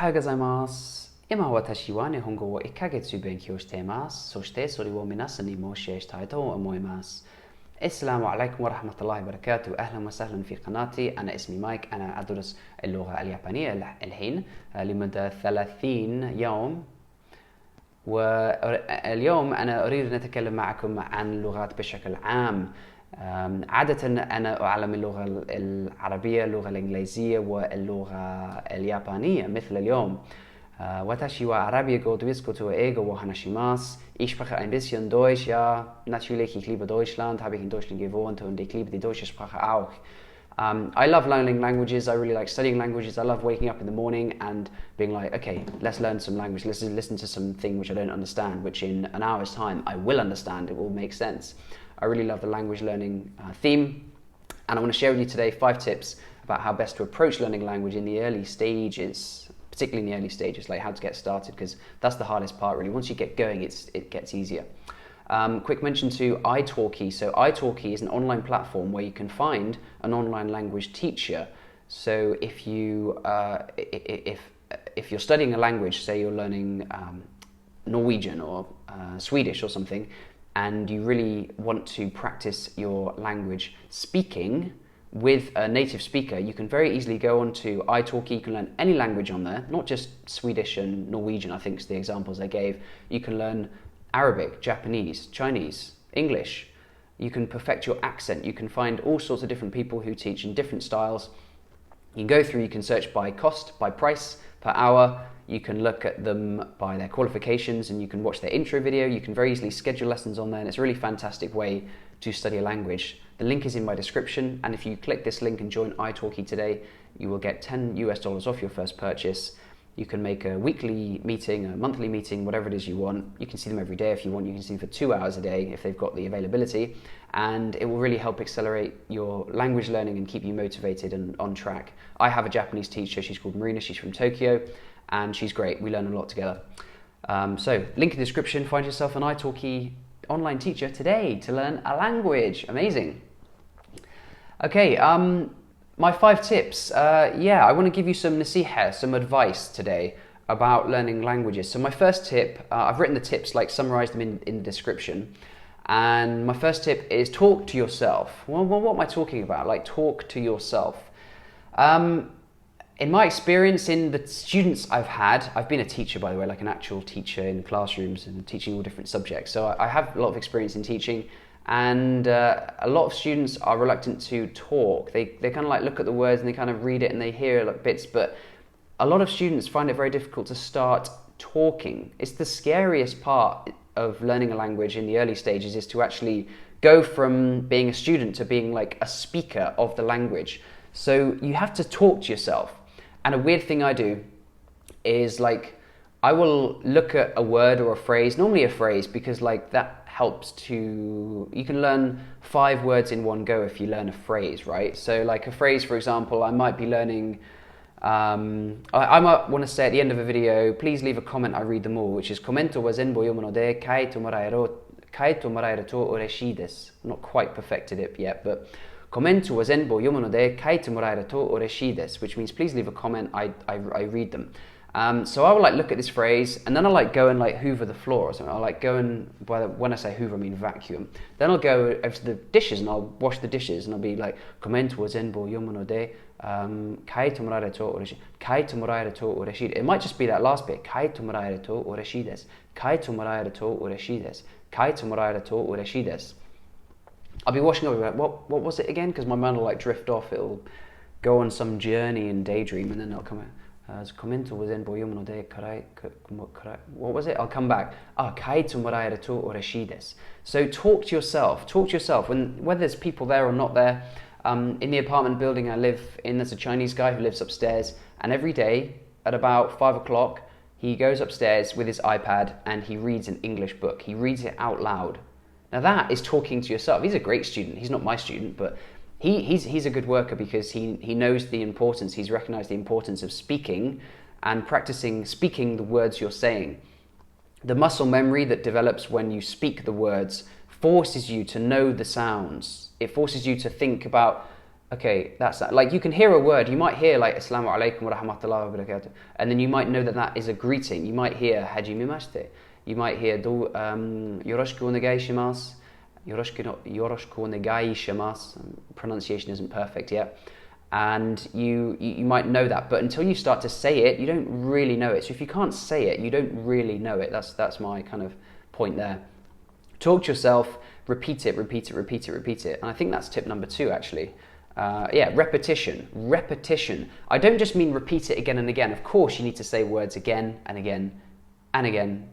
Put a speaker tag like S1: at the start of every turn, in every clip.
S1: はようございます。今私は日本語を1ヶ月勉強しています。そしてそれを皆さんにもシェアしたいと思います。السلام عليكم ورحمة الله وبركاته. أهلا وسهلا في قناتي. أنا اسمي مايك. أنا أدرس اللغة اليابانية الحين لمدة 30 يوم. واليوم أنا أريد أن أتكلم معكم عن اللغات بشكل عام. عادة أنا أعلم اللغة العربية، اللغة الإنجليزية واللغة اليابانية مثل اليوم. Watashi wa Arabico, Duiskuto, Ego, Hanashimas. Ich spreche ein bisschen Deutsch, ja. Natürlich, ich liebe Deutschland, habe ich in Deutschland gewohnt und ich liebe die deutsche Sprache auch. I love learning languages. I really like studying languages. I love waking up in the morning and being like, okay, let's learn some language. Let's listen to something which I don't understand, which in an hour's time I will understand. It will make sense. I really love the language learning theme. And I want to share with you today 5 tips about how best to approach learning language in the early stages, particularly in the early stages, like how to get started, because that's the hardest part really. Once you get going, it gets easier. Quick mention to italki. So italki is an online platform where you can find an online language teacher. So if you're studying a language, say you're learning Norwegian or Swedish or something, and you really want to practice your language speaking with a native speaker, you can very easily go onto italki. You can learn any language on there, not just Swedish and Norwegian, I think is the examples I gave. You can learn Arabic, Japanese, Chinese, English. You can perfect your accent. You can find all sorts of different people who teach in different styles. You can go through, you can search by cost, by price, per hour. You can look at them by their qualifications and you can watch their intro video. You can very easily schedule lessons on there, and it's a really fantastic way to study a language. The link is in my description, and if you click this link and join italki today, you will get $10 off your first purchase. You can make a weekly meeting, a monthly meeting, whatever it is you want. You can see them every day if you want. You can see them for 2 hours a day if they've got the availability, and it will really help accelerate your language learning and keep you motivated and on track. I have a Japanese teacher. She's called Marina. She's from Tokyo, and she's great. We learn a lot together. So link in the description. Find yourself an italki online teacher today to learn a language. Amazing. Okay, my 5 tips. I want to give you some nasiha, some advice today about learning languages. So my first tip, I've written the tips, like summarized them in the description. And my first tip is talk to yourself. Well, what am I talking about? Like talk to yourself. In my experience, in the students I've had, I've been a teacher, by the way, like an actual teacher in classrooms and teaching all different subjects. So I have a lot of experience in teaching, and a lot of students are reluctant to talk. They kind of like look at the words and they kind of read it and they hear like bits, but a lot of students find it very difficult to start talking. It's the scariest part of learning a language in the early stages, is to actually go from being a student to being like a speaker of the language. So you have to talk to yourself. And a weird thing I do is like, I will look at a word or a phrase, normally a phrase, because like that helps to, you can learn 5 words in one go if you learn a phrase, right? So like a phrase, for example, I might be learning, I might want to say at the end of a video, please leave a comment, I read them all, which is "Komento wa zenbo yomu no de kaito moraeru to ureshii desu." Not quite perfected it yet, but "Komento wa zenbo yomu no de kaito moraeru to ureshii desu," which means please leave a comment, I read them. So I will like look at this phrase, and then I'll like go and like hoover the floor or something. I'll like go and, when I say hoover I mean vacuum. Then I'll go over to the dishes and I'll wash the dishes, and I'll be like "Komento wa zenbo yomu no de kaito moraeru to ureshii." Kaito moraeru to ureshii. It might just be that last bit. Kaito moraeru to ureshii desu. Kaito moraeru to ureshii desu. Kaito moraeru to ureshii desu. I'll be washing up, like, what was it again? Because my mind will like drift off. It'll go on some journey and daydream, and then I'll come out. What was it? I'll come back. Kaito moraeru to ureshii desu. So talk to yourself. Talk to yourself. Whether there's people there or not there. In the apartment building I live in, there's a Chinese guy who lives upstairs, and every day at about 5 o'clock he goes upstairs with his iPad and he reads an English book. He reads it out loud. Now that is talking to yourself. He's a great student. He's not my student, but he's a good worker because he knows the importance. He's recognized the importance of speaking and practicing speaking the words you're saying. The muscle memory that develops when you speak the words forces you to know the sounds. It forces you to think about Okay, that's that. Like you can hear a word, you might hear like Assalamu alaikum wa rahmatullahi wa barakatuh, and then you might know that that is a greeting. You might hear Hajime mashite. You might hear Yoroshiku onegai shimasu. Yoroshiku onegai shimasu. Pronunciation isn't perfect yet. And you might know that, but until you start to say it, you don't really know it. So if you can't say it, you don't really know it. That's my kind of point there. Talk to yourself, repeat it, repeat it, repeat it, repeat it. And I think that's tip number 2 actually. Yeah, repetition. Repetition. I don't just mean repeat it again and again. Of course, you need to say words again and again and again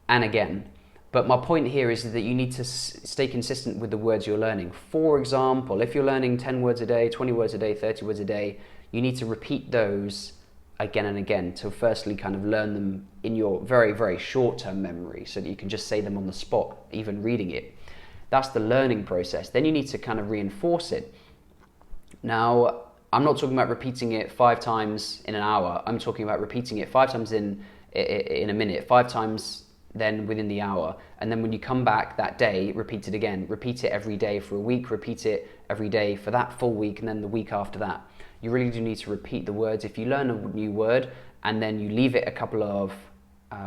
S1: and again. But my point here is that you need to stay consistent with the words you're learning. For example, if you're learning 10 words a day, 20 words a day, 30 words a day, you need to repeat those again and again to firstly kind of learn them in your very, very short-term memory so that you can just say them on the spot, even reading it. That's the learning process. Then you need to kind of reinforce it. Now, I'm not talking about repeating it 5 times in an hour. I'm talking about repeating it 5 times in a minute, 5 times then within the hour. And then when you come back that day, repeat it again. Repeat it every day for a week, repeat it every day for that full week, and then the week after that. You really do need to repeat the words. If you learn a new word and then you leave it a couple of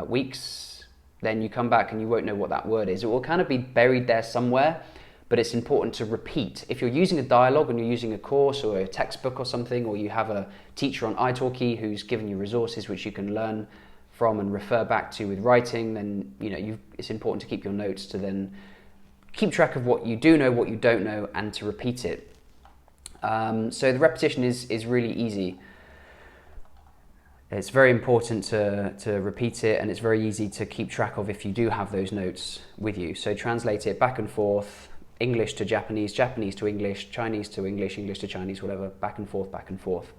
S1: weeks, then you come back and you won't know what that word is. It will kind of be buried there somewhere, but it's important to repeat. If you're using a dialogue and you're using a course or a textbook or something, or you have a teacher on italki who's given you resources which you can learn from and refer back to with writing, then it's important to keep your notes to then keep track of what you do know, what you don't know, and to repeat it. So the repetition is really easy. It's very important to repeat it, and it's very easy to keep track of if you do have those notes with you. So translate it back and forth, English to Japanese, Japanese to English, Chinese to English, English to Chinese, whatever, back and forth, back and forth.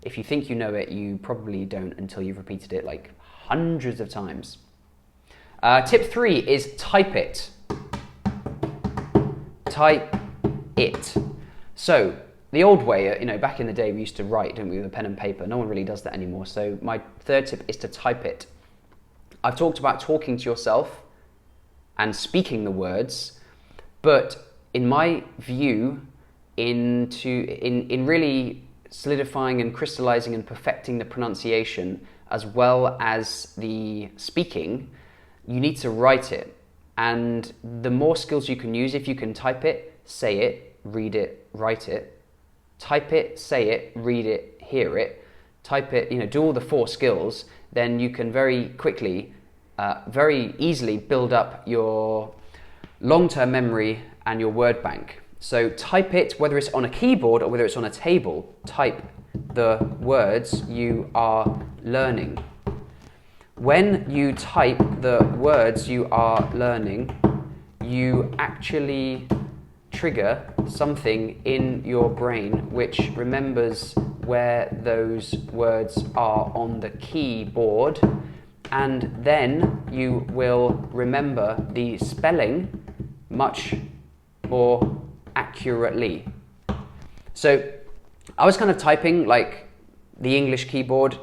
S1: If you think you know it, you probably don't until you've repeated it like hundreds of times. Tip 3 is type it. Type it. So the old way, back in the day we used to write, didn't we, with a pen and paper. No one really does that anymore. So my 3rd tip is to type it. I've talked about talking to yourself and speaking the words, but in my view, in really solidifying and crystallizing and perfecting the pronunciation as well as the speaking, you need to write it. And the more skills you can use, if you can type it, say it, read it, write it, type it, say it, read it, hear it, type it, do all the 4 skills, then you can very quickly, very easily build up your long-term memory and your word bank. So type it, whether it's on a keyboard or whether it's on a table, type the words you are learning. When you type the words you are learning, you actually trigger something in your brain which remembers where those words are on the keyboard, and then you will remember the spelling much more accurately. So I was kind of typing like the English keyboard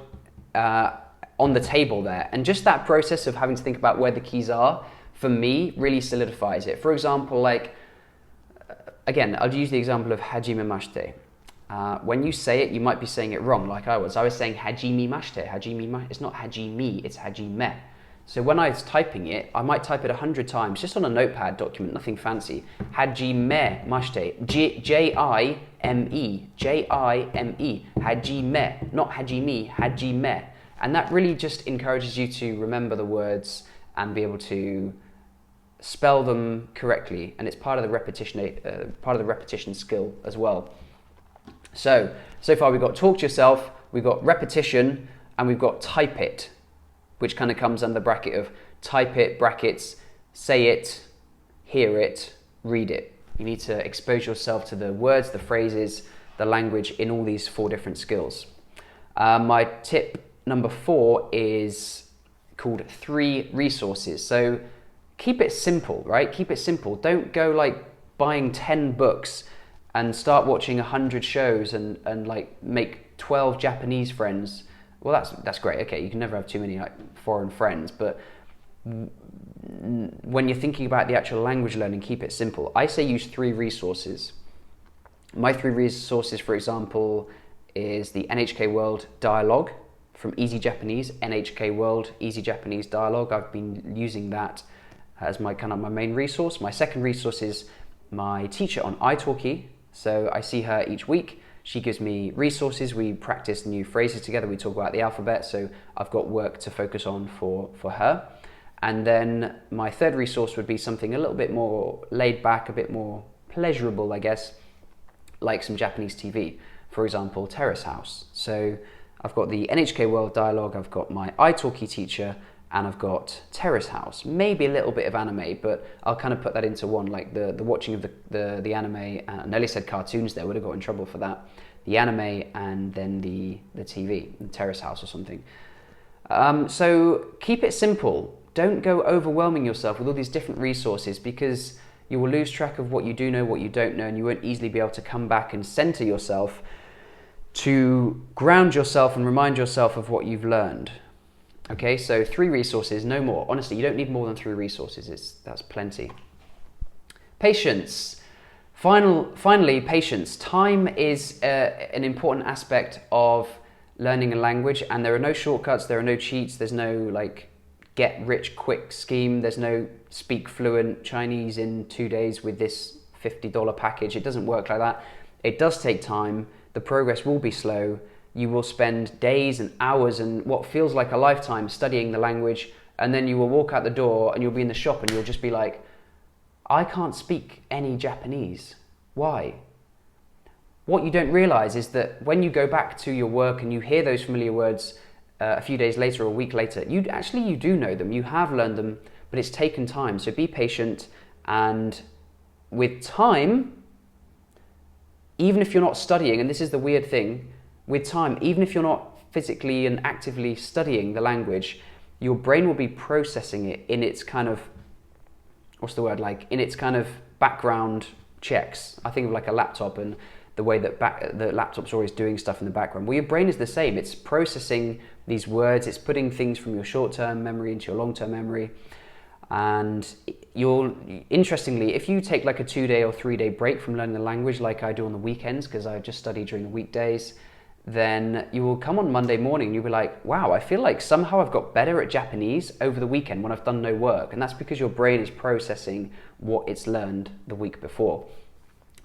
S1: on the table there, and just that process of having to think about where the keys are, for me, really solidifies it. For example, like, again, I'll use the example of hajime mashite. When you say it, you might be saying it wrong, like I was. I was saying hajime mashite. It's not hajime, it's hajime. So when I was typing it, I might type it 100 times, just on a notepad document, nothing fancy. Hajime mashite. J-I-M-E. J-I-M-E. Hajime. Not hajime, hajime. And that really just encourages you to remember the words and be able to spell them correctly. And it's part of the repetition skill as well. So far we've got talk to yourself, we've got repetition, and we've got type it, which kind of comes under the bracket of type it, brackets, say it, hear it, read it. You need to expose yourself to the words, the phrases, the language in all these 4 different skills. My tip number 4 is called 3 resources. So keep it simple, right? Keep it simple. Don't go like buying 10 books and start watching 100 shows and like make 12 Japanese friends. Well, that's great. Okay, you can never have too many like foreign friends, but when you're thinking about the actual language learning, keep it simple. I say use 3 resources. My 3 resources, for example, is the NHK World Dialogue from Easy Japanese, NHK World Easy Japanese Dialogue. I've been using that as my main resource. My second resource is my teacher on italki. So I see her each week. She gives me resources. We practice new phrases together. We talk about the alphabet. So I've got work to focus on for her. And then my third resource would be something a little bit more laid back, a bit more pleasurable, I guess, like some Japanese TV. For example, Terrace House. So I've got the NHK World Dialogue, I've got my italki teacher, and I've got Terrace House. Maybe a little bit of anime, but I'll kind of put that into one, like the watching of the anime. I nearly said cartoons there, would have got in trouble for that. The anime and then the TV, the Terrace House or something. So keep it simple. Don't go overwhelming yourself with all these different resources, because you will lose track of what you do know, what you don't know, and you won't easily be able to come back and center yourself to ground yourself and remind yourself of what you've learned. Okay, so 3 resources, no more. Honestly, you don't need more than 3 resources. That's plenty. Patience. Finally, patience. Time is an important aspect of learning a language, and there are no shortcuts, there are no cheats, there's no get rich quick scheme, there's no speak fluent Chinese in 2 days with this $50 package. It doesn't work like that. It does take time. The progress will be slow. You will spend days and hours and what feels like a lifetime studying the language, and then you will walk out the door and you'll be in the shop and you'll just be like, I can't speak any Japanese. Why? What you don't realize is that when you go back to your work and you hear those familiar words a few days later or a week later, you do know them, you have learned them, but it's taken time. So be patient, and with time, even if you're not studying, and this is the weird thing, with time, even if you're not physically and actively studying the language, your brain will be processing it in its kind of, in its kind of background checks. I think of like a laptop and the way that the laptop's always doing stuff in the background. Well, your brain is the same. It's processing these words. It's putting things from your short-term memory into your long-term memory. And interestingly, if you take like a 2-day or 3-day break from learning the language, like I do on the weekends, because I just study during the weekdays, then you will come on Monday morning and you'll be like, wow, I feel like somehow I've got better at Japanese over the weekend when I've done no work. And that's because your brain is processing what it's learned the week before.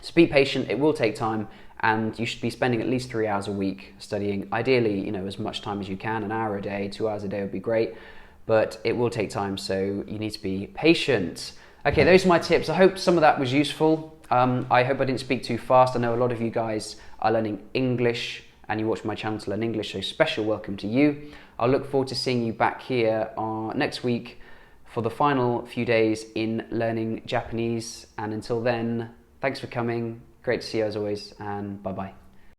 S1: So be patient, it will take time, and you should be spending at least 3 hours a week studying. Ideally, as much time as you can, an hour a day, 2 hours a day would be great, but it will take time, so you need to be patient. Okay, those are my tips. I hope some of that was useful. I hope I didn't speak too fast. I know a lot of you guys are learning English and you watch my channel to learn English, so special welcome to you. I'll look forward to seeing you back here next week for the final few days in learning Japanese, and until then, thanks for coming. Great to see you as always, and bye-bye.